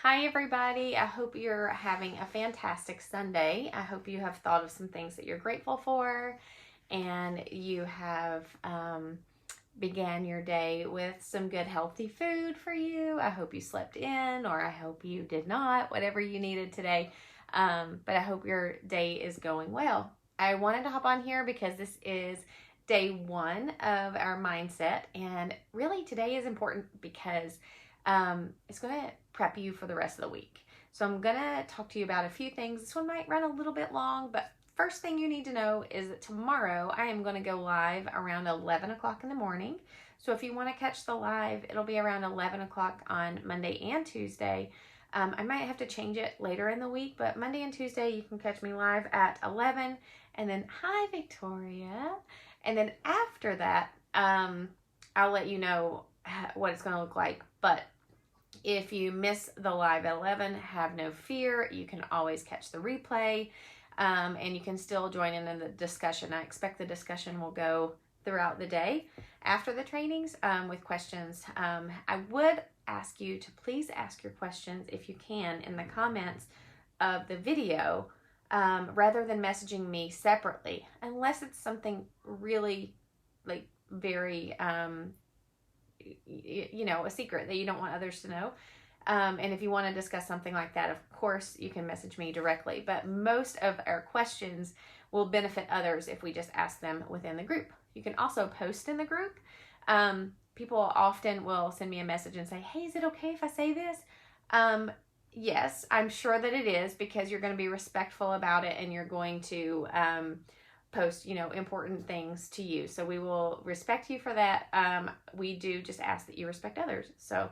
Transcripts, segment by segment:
Hi, everybody. I hope you're having a fantastic Sunday. I hope you have thought of some things that you're grateful for and you have began your day with some good, healthy food for you. I hope you slept in, or I hope you did not, whatever you needed today. But I hope your day is going well. I wanted to hop on here because this is day one of our mindset, and really today is important because it's going to prep you for the rest of the week. So I'm going to talk to you about a few things. This one might run a little bit long, but first thing you need to know is that tomorrow I am going to go live around 11 o'clock in the morning. So if you want to catch the live, it'll be around 11 o'clock on Monday and Tuesday. I might have to change it later in the week, but Monday and Tuesday you can catch me live at 11. And then, hi, Victoria. And then after that, I'll let you know what it's going to look like. But if you miss the live at 11, have no fear. You can always catch the replay, and you can still join in the discussion. I expect the discussion will go throughout the day after the trainings with questions. I would ask you to please ask your questions, if you can, in the comments of the video rather than messaging me separately, unless it's something really very a secret that you don't want others to know. And if you want to discuss something like that, of course, you can message me directly. But most of our questions will benefit others if we just ask them within the group. You can also post in the group. People often will send me a message and say, hey, is it okay if I say this? Yes, I'm sure that it is, because you're going to be respectful about it and you're going to post, important things to you. So we will respect you for that. We do just ask that you respect others. So,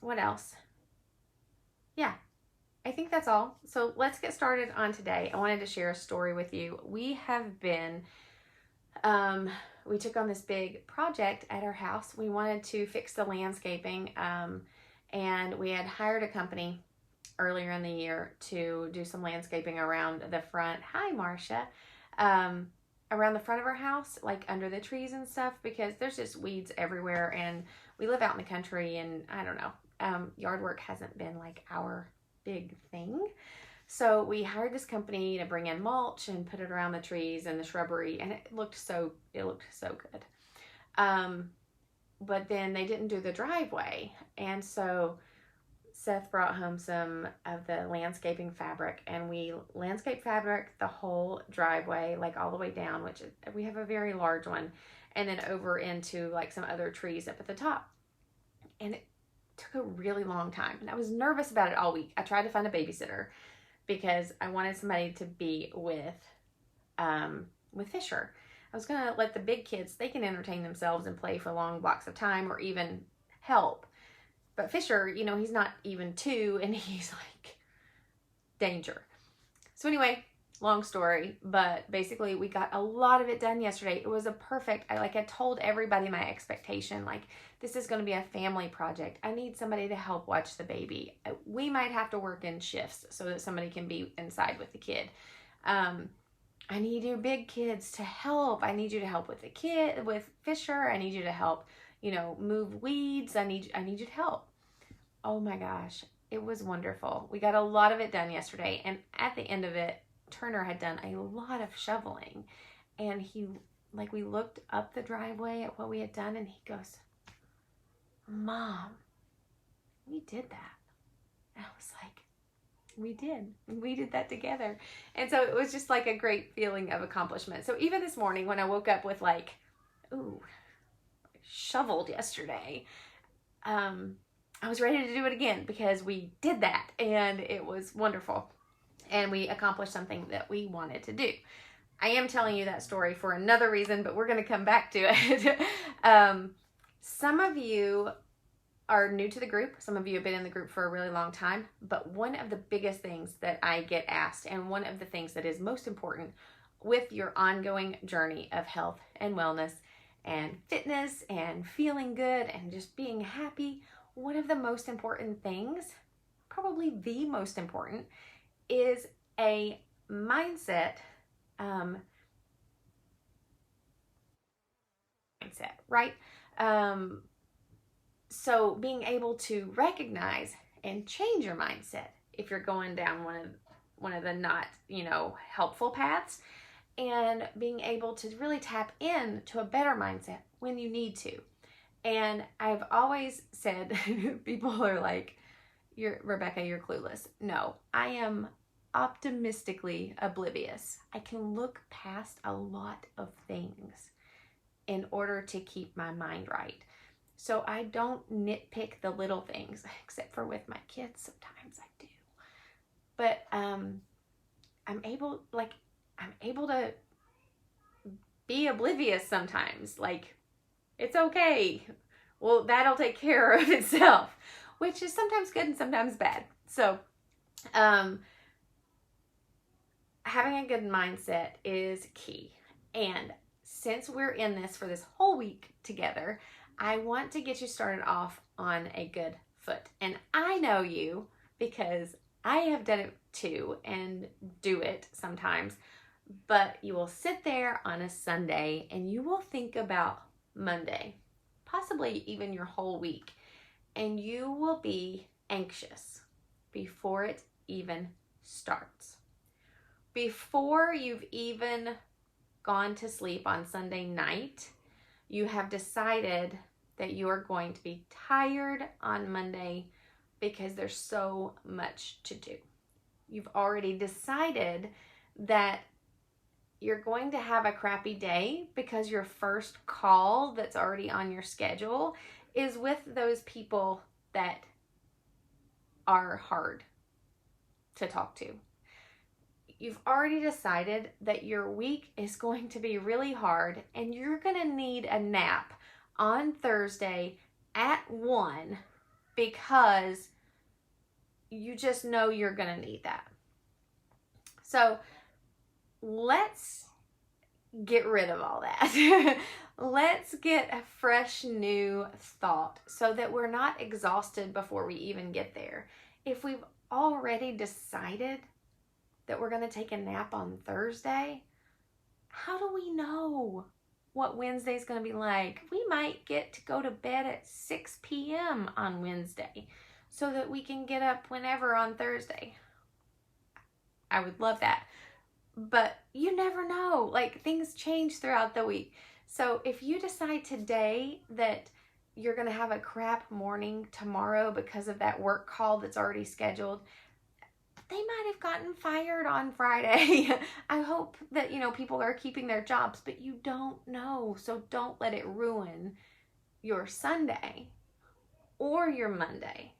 what else? Yeah, I think that's all. So let's get started on today. I wanted to share a story with you. We have been, we took on this big project at our house. We wanted to fix the landscaping, and we had hired a company earlier in the year to do some landscaping around the front. Hi, Marcia. Around the front of our house, like under the trees and stuff, because there's just weeds everywhere, and we live out in the country, and I don't know, yard work hasn't been like our big thing. So we hired this company to bring in mulch and put it around the trees and the shrubbery, and it looked so good. But then they didn't do the driveway, and so Seth brought home some of the landscaping fabric, and we landscape fabric the whole driveway, like all the way down, which we have a very large one, and then over into like some other trees up at the top. And it took a really long time, and I was nervous about it all week. I tried to find a babysitter because I wanted somebody to be with Fisher. I was gonna let the big kids, they can entertain themselves and play for long blocks of time, or even help. But Fisher, he's not even 2, and he's like danger. So anyway, long story, but basically we got a lot of it done yesterday. It was I told everybody my expectation, like, this is going to be a family project. I need somebody to help watch the baby. We might have to work in shifts so that somebody can be inside with the kid. I need your big kids to help. I need you to help with Fisher. I need you to help, move weeds. I need you to help. Oh my gosh, it was wonderful. We got a lot of it done yesterday, and at the end of it, Turner had done a lot of shoveling, and we looked up the driveway at what we had done, and he goes, Mom, we did that. And I was like, we did that together. And so it was just like a great feeling of accomplishment. So even this morning when I woke up with shoveled yesterday, I was ready to do it again because we did that, and it was wonderful, and we accomplished something that we wanted to do. I am telling you that story for another reason, but we're going to come back to it. Some of you are new to the group. Some of you have been in the group for a really long time, but one of the biggest things that I get asked, and one of the things that is most important with your ongoing journey of health and wellness and fitness and feeling good and just being happy, one of the most important things, probably the most important, is a mindset, right? So being able to recognize and change your mindset if you're going down one of the not, helpful paths, and being able to really tap in to a better mindset when you need to. And I've always said, people are like, Rebecca, you're clueless. No, I am optimistically oblivious. I can look past a lot of things in order to keep my mind right. So I don't nitpick the little things, except for with my kids. Sometimes I do. But I'm able to be oblivious sometimes. Like, it's okay. Well, that'll take care of itself, which is sometimes good and sometimes bad. So, having a good mindset is key. And since we're in this for this whole week together, I want to get you started off on a good foot. And I know you because I have done it too and do it sometimes. But you will sit there on a Sunday and you will think about Monday, possibly even your whole week, and you will be anxious before it even starts. Before you've even gone to sleep on Sunday night, you have decided that you are going to be tired on Monday because there's so much to do. You've already decided that you're going to have a crappy day because your first call that's already on your schedule is with those people that are hard to talk to. You've already decided that your week is going to be really hard and you're going to need a nap on Thursday at 1 because you just know you're going to need that. So let's get rid of all that. Let's get a fresh new thought so that we're not exhausted before we even get there. If we've already decided that we're going to take a nap on Thursday, how do we know what Wednesday's going to be like? We might get to go to bed at 6 p.m. on Wednesday so that we can get up whenever on Thursday. I would love that. But you never know. Like, things change throughout the week. So if you decide today that you're going to have a crap morning tomorrow because of that work call that's already scheduled, they might have gotten fired on Friday. I hope that, people are keeping their jobs, but you don't know. So don't let it ruin your Sunday or your Monday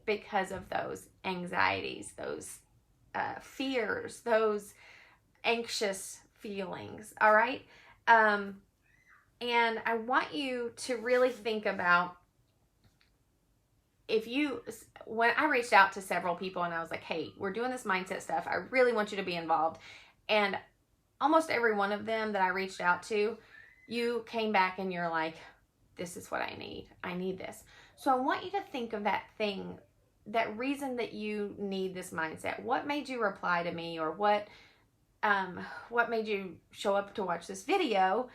because of those anxieties, those fears, those anxious feelings. All right. And I want you to really think about, when I reached out to several people and I was like, hey, we're doing this mindset stuff. I really want you to be involved. And almost every one of them that I reached out to, you came back and you're like, this is what I need. I need this. So I want you to think of that thing, that reason that you need this mindset. What made you reply to me, or what made you show up to watch this video?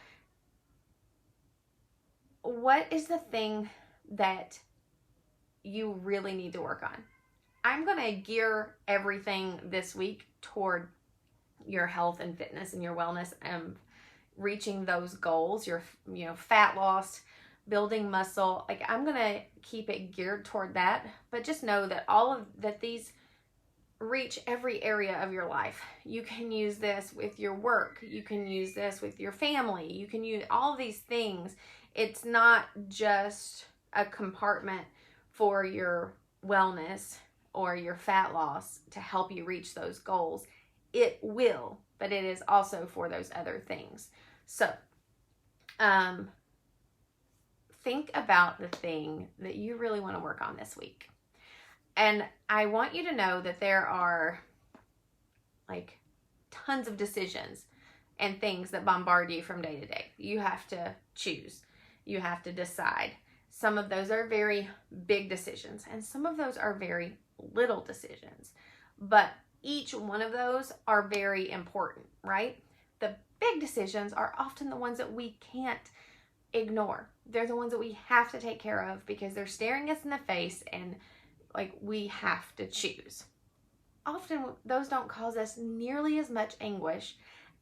What is the thing that you really need to work on? I'm going to gear everything this week toward your health and fitness and your wellness and reaching those goals, your fat loss, building muscle. Like, I'm going to keep it geared toward that, but just know that these reach every area of your life. You can use this with your work. You can use this with your family. You can use all of these things. It's not just a compartment for your wellness or your fat loss to help you reach those goals. It will, but it is also for those other things. So, think about the thing that you really want to work on this week. And I want you to know that there are like tons of decisions and things that bombard you from day to day. You have to choose. You have to decide. Some of those are very big decisions, and some of those are very little decisions. But each one of those are very important, right? The big decisions are often the ones that we can't ignore. They're the ones that we have to take care of because they're staring us in the face and like we have to choose. Often those don't cause us nearly as much anguish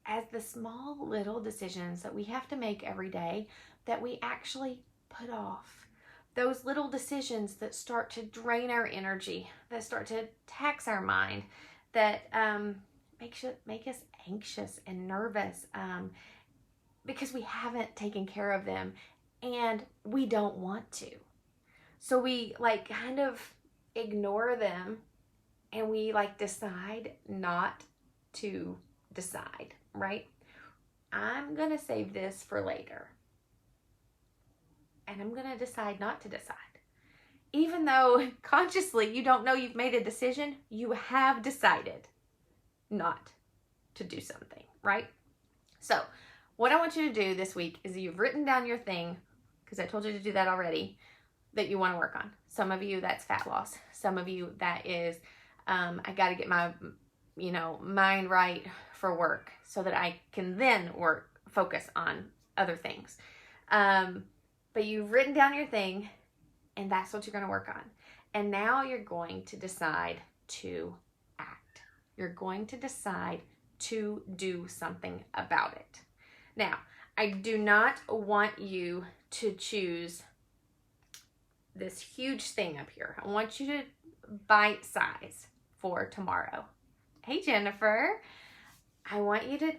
as the small little decisions that we have to make every day that we actually put off. Those little decisions that start to drain our energy, that start to tax our mind, that make us anxious and nervous because we haven't taken care of them and we don't want to. So we like kind of ignore them and we like decide not to decide, right? I'm going to save this for later. And I'm going to decide not to decide. Even though consciously you don't know you've made a decision, you have decided not to do something, right? So what I want you to do this week is you've written down your thing, because I told you to do that already, that you want to work on. Some of you, that's fat loss. Some of you, that is, I got to get my, mind right for work so that I can then focus on other things. But you've written down your thing, and that's what you're going to work on. And now you're going to decide to act. You're going to decide to do something about it. Now, I do not want you to choose this huge thing up here. I want you to bite size for tomorrow. Hey, Jennifer. I want you to,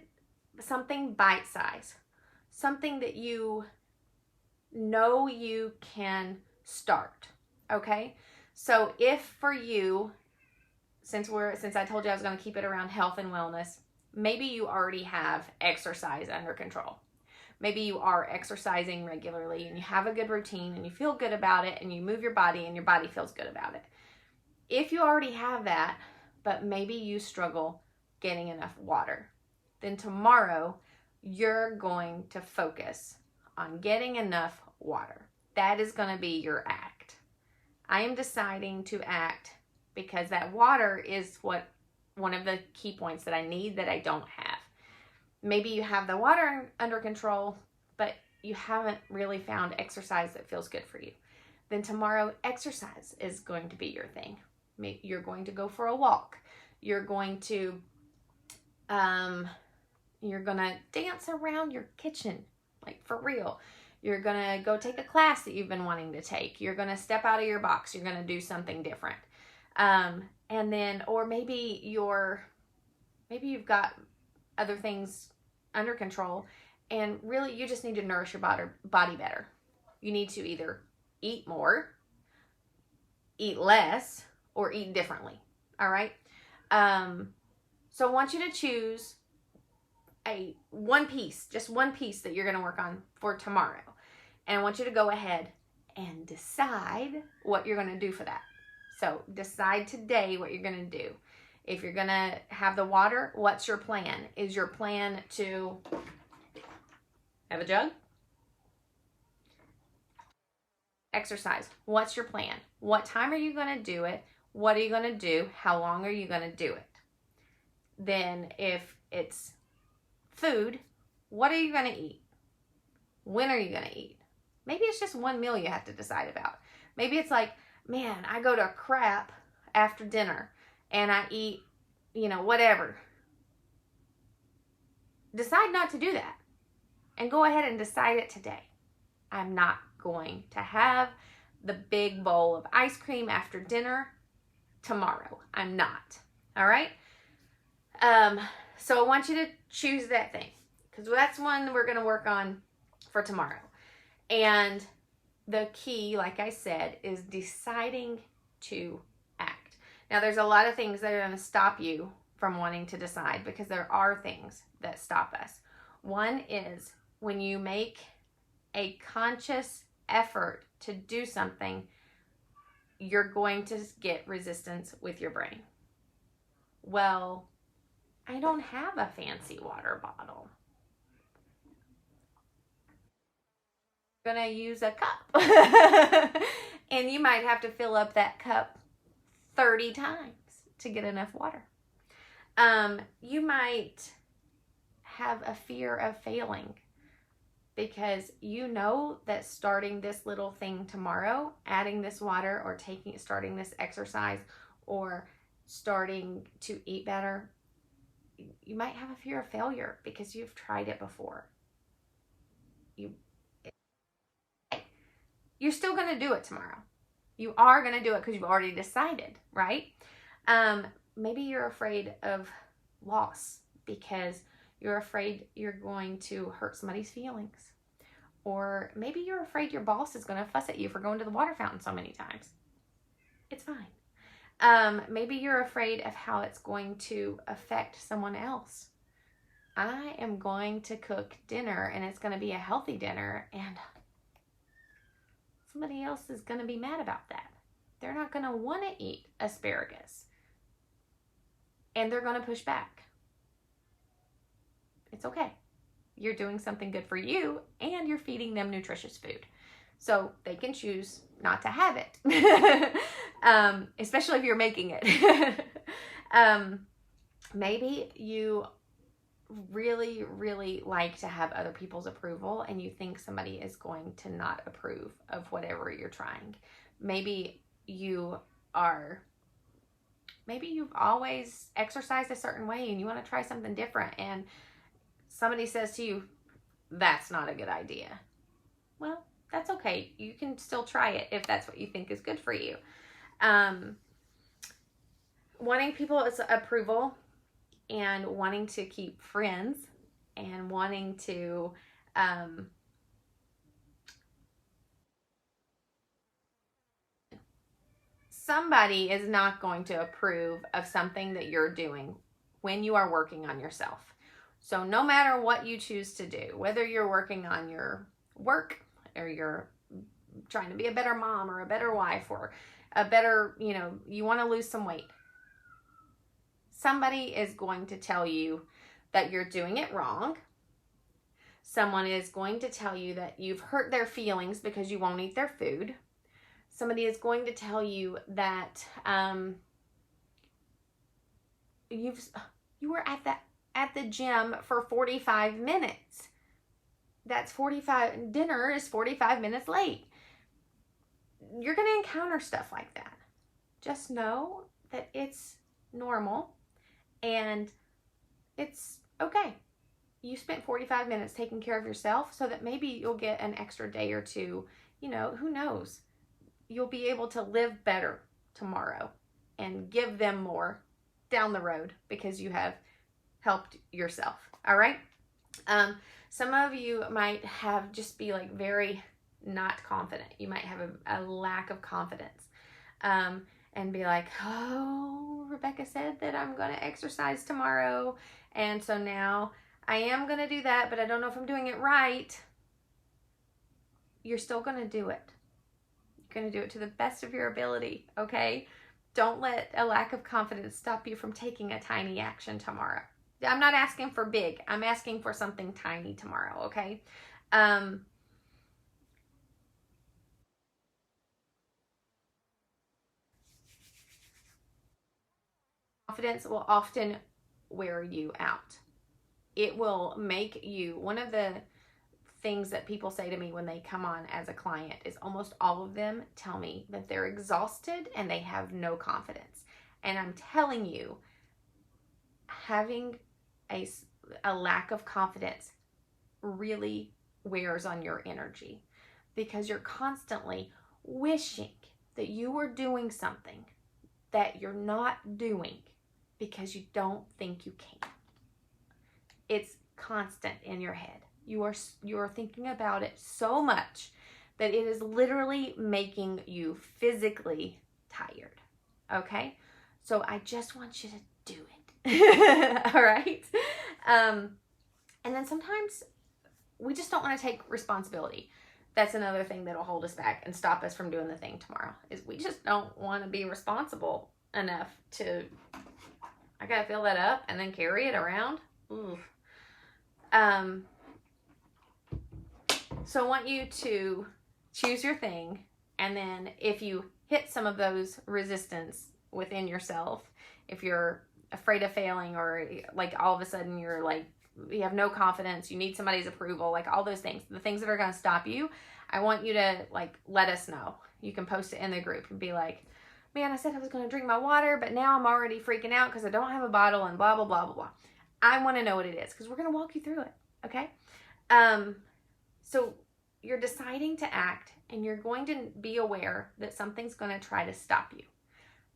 something bite size. Something that you know you can start, okay? So if for you, since I told you I was going to keep it around health and wellness, maybe you already have exercise under control. Maybe you are exercising regularly and you have a good routine and you feel good about it and you move your body and your body feels good about it. If you already have that, but maybe you struggle getting enough water, then tomorrow you're going to focus on getting enough water. That is going to be your act. I am deciding to act because that water is one of the key points that I need that I don't have. Maybe you have the water under control, but you haven't really found exercise that feels good for you. Then tomorrow, exercise is going to be your thing. You're going to go for a walk. You're going to dance around your kitchen, like for real. You're going to go take a class that you've been wanting to take. You're going to step out of your box. You're going to do something different. And then, or maybe you've got other things under control and really you just need to nourish your body better. You need to either eat more, eat less, or eat differently. All right. So I want you to choose just one piece that you're going to work on for tomorrow. And I want you to go ahead and decide what you're going to do for that. So decide today what you're going to do. If you're going to have the water, what's your plan? Is your plan to have a jug? Exercise. What's your plan? What time are you going to do it? What are you going to do? How long are you going to do it? Then if it's food, what are you going to eat? When are you going to eat? Maybe it's just one meal you have to decide about. Maybe it's like, man, I go to crap after dinner and I eat, whatever. Decide not to do that and go ahead and decide it today. I'm not going to have the big bowl of ice cream after dinner tomorrow. I'm not. All right. So I want you to choose that thing because that's one we're going to work on for tomorrow. And the key, like I said, is deciding to act. Now, there's a lot of things that are going to stop you from wanting to decide because there are things that stop us. One is when you make a conscious effort to do something, you're going to get resistance with your brain. Well, I don't have a fancy water bottle. I'm going to use a cup. And you might have to fill up that cup 30 times to get enough water. You might have a fear of failing. because you know that starting this little thing tomorrow, adding this water or starting this exercise or starting to eat better, you might have a fear of failure because you've tried it before. You're still going to do it tomorrow. You are going to do it because you've already decided, right? Maybe you're afraid of loss because you're afraid you're going to hurt somebody's feelings. Or maybe you're afraid your boss is going to fuss at you for going to the water fountain so many times. It's fine. Maybe you're afraid of how it's going to affect someone else. I am going to cook dinner and it's going to be a healthy dinner, and somebody else is going to be mad about that. They're not going to want to eat asparagus. And they're going to push back. It's okay. You're doing something good for you and you're feeding them nutritious food. So they can choose not to have it. Especially if you're making it. Maybe you really, really like to have other people's approval and you think somebody is going to not approve of whatever you're trying. Maybe you've always exercised a certain way and you want to try something different, and somebody says to you, that's not a good idea. Well, that's okay. You can still try it if that's what you think is good for you. Wanting people's approval and wanting to keep friends and wanting to somebody is not going to approve of something that you're doing when you are working on yourself. So no matter what you choose to do, whether you're working on your work or you're trying to be a better mom or a better wife or a better, you want to lose some weight, somebody is going to tell you that you're doing it wrong. Someone is going to tell you that you've hurt their feelings because you won't eat their food. Somebody is going to tell you that you were at the gym for 45 minutes. Dinner is 45 minutes late. You're going to encounter stuff like that. Just know that it's normal and it's okay. You spent 45 minutes taking care of yourself so that maybe you'll get an extra day or two. Who knows? You'll be able to live better tomorrow and give them more down the road because you have helped yourself. All right. Some of you might have just be like very not confident. You might have a lack of confidence, and be like, oh, Rebecca said that I'm going to exercise tomorrow. And so now I am going to do that, but I don't know if I'm doing it right. You're still going to do it. You're going to do it to the best of your ability. Okay. Don't let a lack of confidence stop you from taking a tiny action tomorrow. I'm not asking for big. I'm asking for something tiny tomorrow, okay? Confidence will often wear you out. It will make you, one of the things that people say to me when they come on as a client is almost all of them tell me that they're exhausted and they have no confidence. And I'm telling you, having a lack of confidence really wears on your energy because you're constantly wishing that you were doing something that you're not doing because you don't think you can. It's constant in your head. You are thinking about it so much that it is literally making you physically tired. Okay? So I just want you to do it. All right. And then sometimes we just don't want to take responsibility. That's another thing that'll hold us back and stop us from doing the thing tomorrow, is we just don't want to be responsible enough to, I got to fill that up and then carry it around. Ooh. So I want you to choose your thing. And then if you hit some of those resistance within yourself, if you're afraid of failing, or like all of a sudden you're like you have no confidence, you need somebody's approval, like all those things, the things that are going to stop you, I want you to like let us know. You can post it in the group and be like, man, I said I was going to drink my water, but now I'm already freaking out because I don't have a bottle and blah, blah, blah, blah, blah. I want to know what it is because we're going to walk you through it. Okay. So you're deciding to act and you're going to be aware that something's going to try to stop you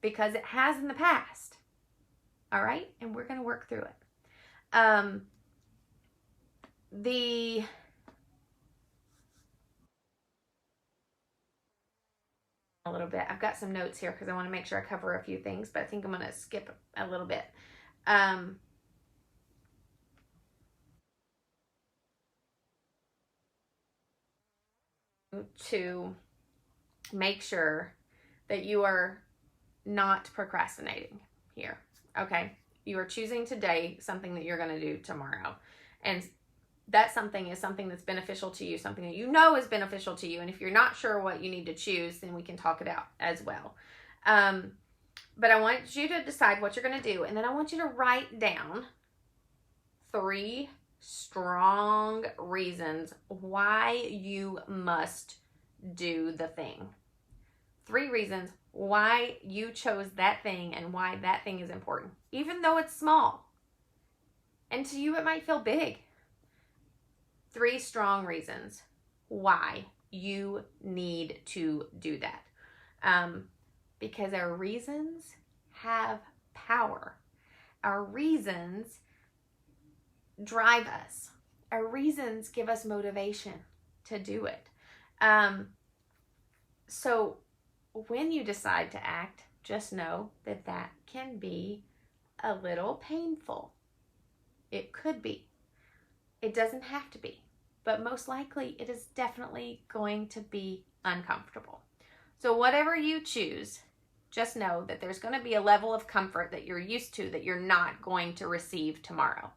because it has in the past. All right. And we're going to work through it. A little bit. I've got some notes here because I want to make sure I cover a few things, but I think I'm going to skip a little bit. To make sure that you are not procrastinating here. Okay. You are choosing today something that you're going to do tomorrow. And that something is something that's beneficial to you, something that you know is beneficial to you. And if you're not sure what you need to choose, then we can talk it out as well. But I want you to decide what you're going to do. And then I want you to write down 3 strong reasons why you must do the thing. 3 reasons why you chose that thing and why that thing is important, even though it's small. And to you, it might feel big. 3 strong reasons why you need to do that. Because our reasons have power. Our reasons drive us. Our reasons give us motivation to do it. So when you decide to act, just know that that can be a little painful. It could be. It doesn't have to be, but most likely it is definitely going to be uncomfortable. So whatever you choose, just know that there's going to be a level of comfort that you're used to that you're not going to receive tomorrow.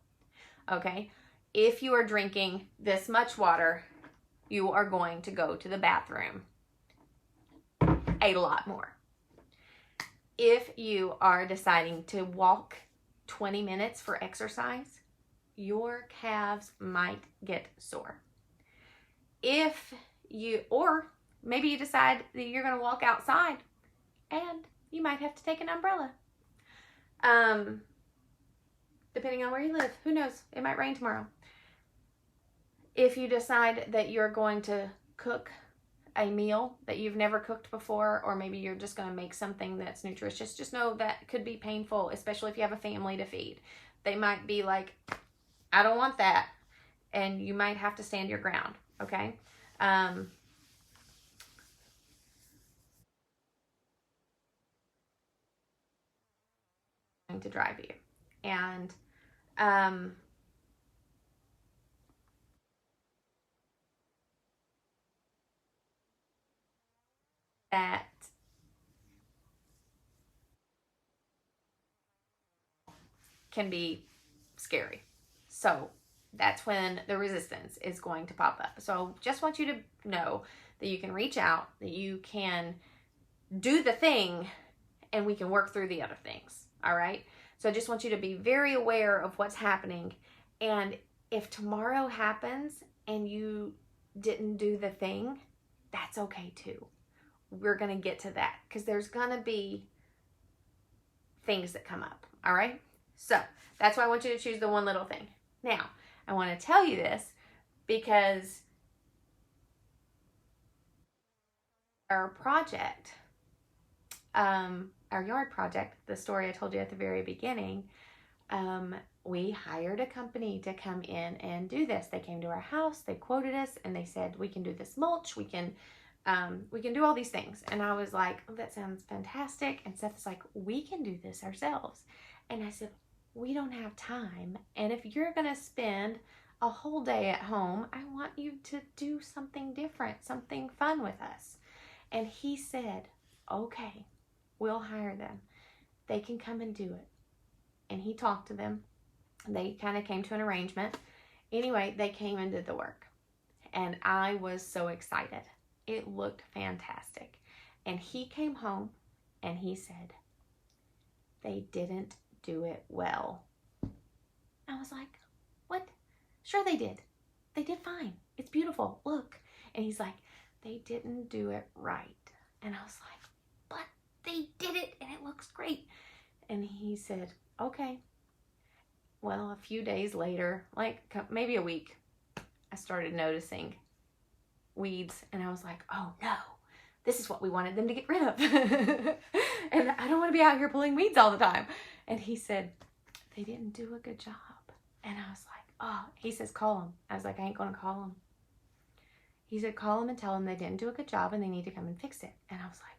Okay? If you are drinking this much water, you are going to go to the bathroom a lot more. If you are deciding to walk 20 minutes for exercise, your calves might get sore. Or maybe you decide that you're going to walk outside and you might have to take an umbrella. Depending on where you live, who knows? It might rain tomorrow. If you decide that you're going to cook a meal that you've never cooked before, or maybe you're just going to make something that's nutritious, just know that could be painful, especially if you have a family to feed. They might be like, I don't want that. And you might have to stand your ground. Okay. To drive you. And, that can be scary. So that's when the resistance is going to pop up. So just want you to know that you can reach out, that you can do the thing, and we can work through the other things. All right. So I just want you to be very aware of what's happening. And if tomorrow happens and you didn't do the thing, that's okay too. We're going to get to that because there's going to be things that come up. All right. So that's why I want you to choose the one little thing. Now, I want to tell you this because our project, our yard project, the story I told you at the very beginning, we hired a company to come in and do this. They came to our house, they quoted us, and they said, we can do this mulch, we can do all these things. And I was like, oh, that sounds fantastic. And Seth was like, we can do this ourselves. And I said, we don't have time. And if you're going to spend a whole day at home, I want you to do something different, something fun with us. And he said, okay, we'll hire them. They can come and do it. And he talked to them. They kind of came to an arrangement. Anyway, they came and did the work. And I was so excited. It looked fantastic. And he came home and he said, they didn't do it well. I was like, What? Sure they did. They did fine. It's beautiful. Look. And he's like, they didn't do it right. And I was like, but they did it and it looks great. And he said, okay. Well, a few days later, like maybe a week, I started noticing weeds and I was like, oh no, this is what we wanted them to get rid of. And I don't want to be out here pulling weeds all the time. And he said, they didn't do a good job. And I was like, oh, he says, call them. I was like, I ain't going to call them. He said, call them and tell them they didn't do a good job and they need to come and fix it. And I was like,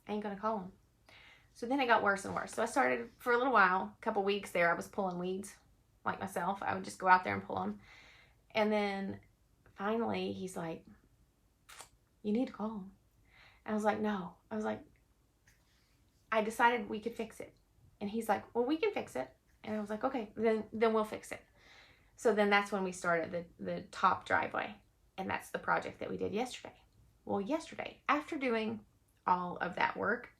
I ain't going to call them. So then it got worse and worse. So I started for a little while, a couple weeks there, I was pulling weeds like myself. I would just go out there and pull them. And then finally he's like, you need to call them. And I was like, no. I was like, I decided we could fix it. And he's like, well, we can fix it. And I was like, okay, then we'll fix it. So then that's when we started the top driveway. And that's the project that we did yesterday. Well, yesterday, after doing all of that work,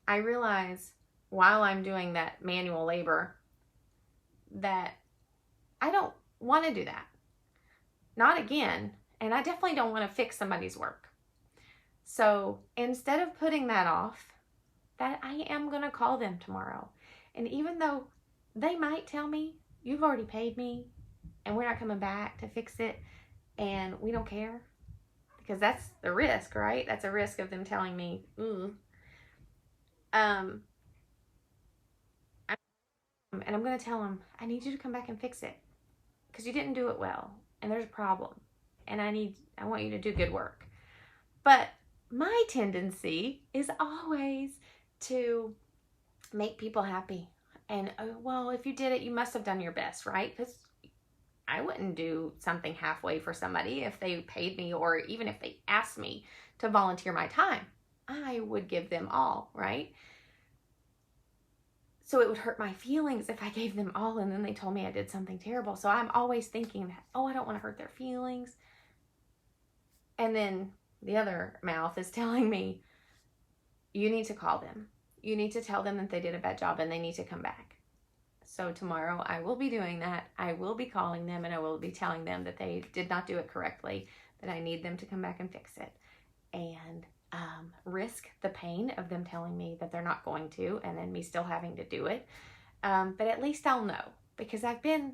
I realized while I'm doing that manual labor that I don't want to do that. Not again. And I definitely don't want to fix somebody's work. So instead of putting that off, that I am going to call them tomorrow. And even though they might tell me, you've already paid me and we're not coming back to fix it and we don't care. Because that's the risk, right? That's a risk of them telling me, ooh. And I'm going to tell them, I need you to come back and fix it. Because you didn't do it well. And there's a problem. And I want you to do good work. But my tendency is always to make people happy. And, well, if you did it, you must have done your best, right? Because I wouldn't do something halfway for somebody if they paid me or even if they asked me to volunteer my time. I would give them all, right? So it would hurt my feelings if I gave them all and then they told me I did something terrible. So I'm always thinking that, oh, I don't want to hurt their feelings. And then the other mouth is telling me, you need to call them. You need to tell them that they did a bad job and they need to come back. So tomorrow I will be doing that. I will be calling them and I will be telling them that they did not do it correctly, that I need them to come back and fix it. And risk the pain of them telling me that they're not going to and then me still having to do it. But at least I'll know because I've been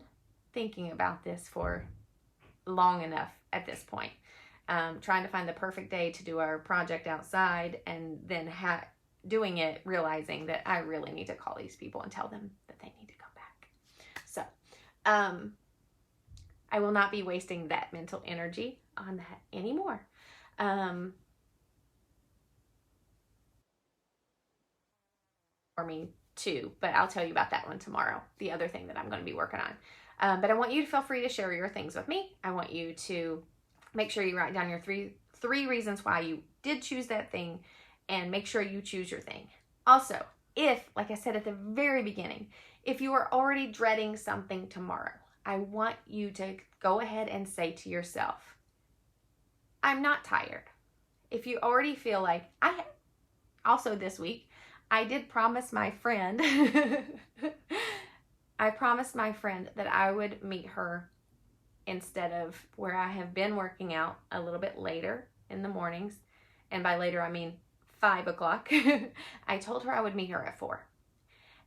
thinking about this for long enough at this point. Trying to find the perfect day to do our project outside and then doing it, realizing that I really need to call these people and tell them that they need to come back. So, I will not be wasting that mental energy on that anymore. For me too, but I'll tell you about that one tomorrow. The other thing that I'm going to be working on. But I want you to feel free to share your things with me. I want you to make sure you write down your three reasons why you did choose that thing and make sure you choose your thing. Also, if, like I said at the very beginning, if you are already dreading something tomorrow, I want you to go ahead and say to yourself, I'm not tired. If you already feel like, also this week, I did promise my friend, I promised my friend that I would meet her instead of where I have been working out a little bit later in the mornings. And by later, I mean 5 o'clock. I told her I would meet her at 4.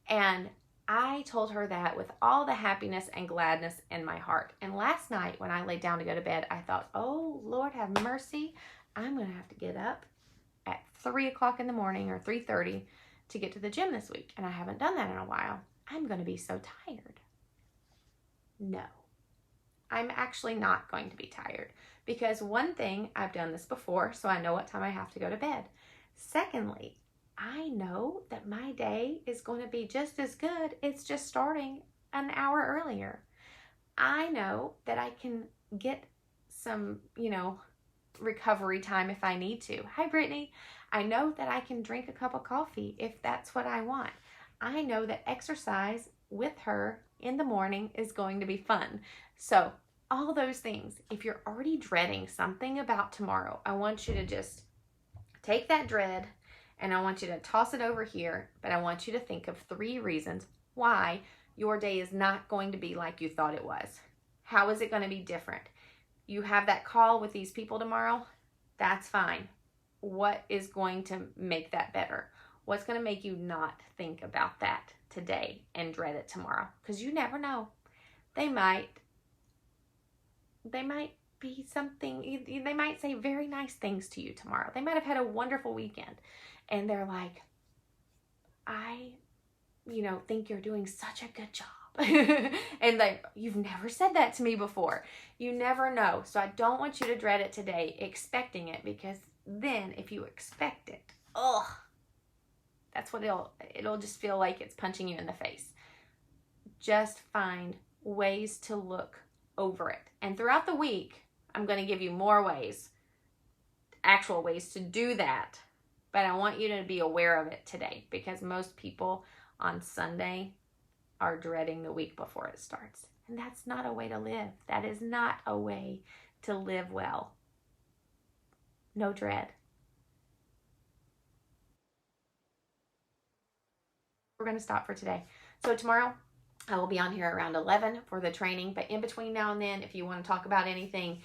And I told her that with all the happiness and gladness in my heart. And last night when I laid down to go to bed, I thought, oh, Lord have mercy. I'm going to have to get up at 3 o'clock in the morning or 3:30 to get to the gym this week. And I haven't done that in a while. I'm going to be so tired. No, I'm actually not going to be tired because one thing, I've done this before, so I know what time I have to go to bed. Secondly, I know that my day is going to be just as good. It's just starting an hour earlier. I know that I can get some, recovery time if I need to. Hi, Brittany. I know that I can drink a cup of coffee if that's what I want. I know that exercise with her in the morning is going to be fun. So all those things, if you're already dreading something about tomorrow, I want you to just take that dread and I want you to toss it over here, but I want you to think of 3 reasons why your day is not going to be like you thought it was. How is it going to be different? You have that call with these people tomorrow. That's fine. What is going to make that better? What's going to make you not think about that today and dread it tomorrow? Because you never know. They might be something, they might say very nice things to you tomorrow. They might have had a wonderful weekend and they're like, I, think you're doing such a good job. And like, you've never said that to me before. You never know. So I don't want you to dread it today, expecting it, because then if you expect it, that's what it'll just feel like it's punching you in the face. Just find ways to look over it. And throughout the week, I'm going to give you more ways, actual ways to do that. But I want you to be aware of it today, because most people on Sunday are dreading the week before it starts. And that's not a way to live. That is not a way to live well. No dread. We're going to stop for today. So tomorrow, I will be on here around 11 for the training. But in between now and then, if you want to talk about anything,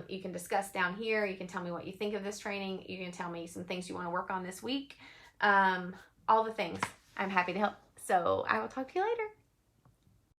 you can discuss down here. You can tell me what you think of this training. You can tell me some things you want to work on this week. All the things. I'm happy to help. So I will talk to you later.